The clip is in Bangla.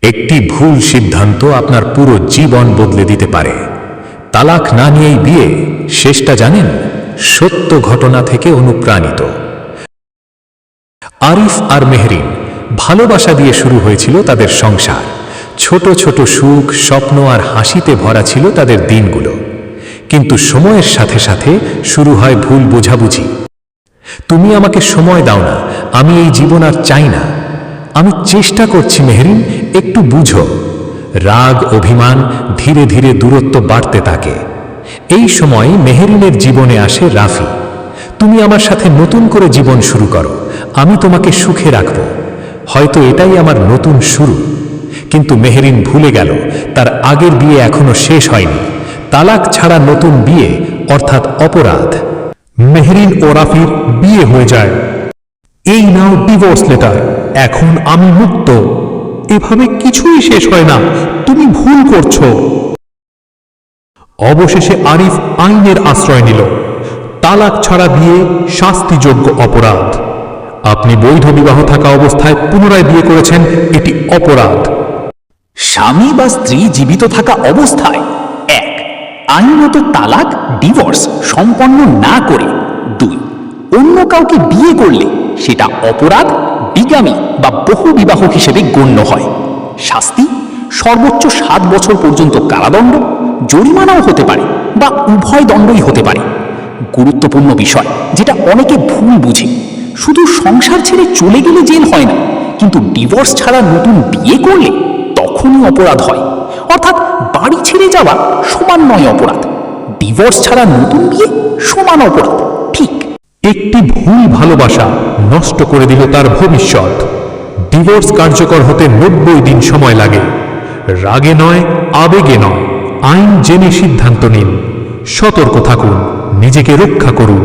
একটি ভুল সিদ্ধান্ত আপনার পুরো জীবন বদলে দিতে পারে। তালাক না নিয়েই বিয়ে, শেষটা জানেন? সত্য ঘটনা থেকে অনুপ্রাণিত। আরিফ আর মেহরিন ভালোবাসা দিয়ে শুরু হয়েছিল তাদের সংসার। ছোট ছোট সুখ, স্বপ্ন আর হাসিতে ভরা ছিল তাদের দিনগুলো। কিন্তু সময়ের সাথে সাথে শুরু হয় ভুল বোঝাবুঝি। তুমি আমাকে সময় দাও না, আমি এই জীবন আর চাই না। আমি চেষ্টা করছি মেহরিন, একটু বুঝো। রাগ, অভিমান, ধীরে ধীরে দূরত্ব বাড়তে থাকে। এই সময় মেহরিনের জীবনে আসে রাফি। তুমি আমার সাথে নতুন করে জীবন শুরু করো, আমি তোমাকে সুখে রাখব। হয়তো এটাই আমার নতুন শুরু। কিন্তু মেহরিন ভুলে গেল তার আগের বিয়ে এখনো শেষ হয়নি। তালাক ছাড়া নতুন বিয়ে অর্থাৎ অপরাধ। মেহরিন ও রাফির বিয়ে হয়ে যায়। এই নাও ডিভোর্স লেটার, এখন আমি মুক্ত। এভাবে কিছুই শেষ হয় না, তুমি ভুল করছো। অবশেষে আরিফ আইনের আশ্রয় নিল। তালাক ছাড়া বিয়ে শাস্তিযোগ্য অপরাধ। আপনি বৈধ বিবাহ থাকা অবস্থায় পুনরায় বিয়ে করেছেন, এটি অপরাধ। স্বামী বা স্ত্রী জীবিত থাকা অবস্থায় 1. আইনত তালাক ডিভোর্স সম্পন্ন না করে। 2. অন্য কাউকে বিয়ে করলে সেটা অপরাধ, বিগামী বা বহুবিবাহ হিসেবে গণ্য হয়। শাস্তি সর্বোচ্চ 7 বছর পর্যন্ত কারাদণ্ড, জরিমানাও হতে পারে বা উভয় দণ্ডই হতে পারে। গুরুত্বপূর্ণ বিষয় যেটা অনেকে ভুল বুঝে, শুধু সংসার ছেড়ে চলে গেলে জেল হয় না, কিন্তু ডিভোর্স ছাড়া নতুন বিয়ে করলে তখনই অপরাধ হয়। অর্থাৎ বাড়ি ছেড়ে যাওয়া সমান নয় অপরাধ, ডিভোর্স ছাড়া নতুন বিয়ে সমান অপরাধ। ঠিক। একটি ভুল ভালোবাসা নষ্ট করে দিল তার ভবিষ্যৎ। ডিভোর্স কার্যকর হতে 90 দিন সময় লাগে। রাগে নয়, আবেগে নয়, আইন জেনে সিদ্ধান্ত নিন। সতর্ক থাকুন, নিজেকে রক্ষা করুন।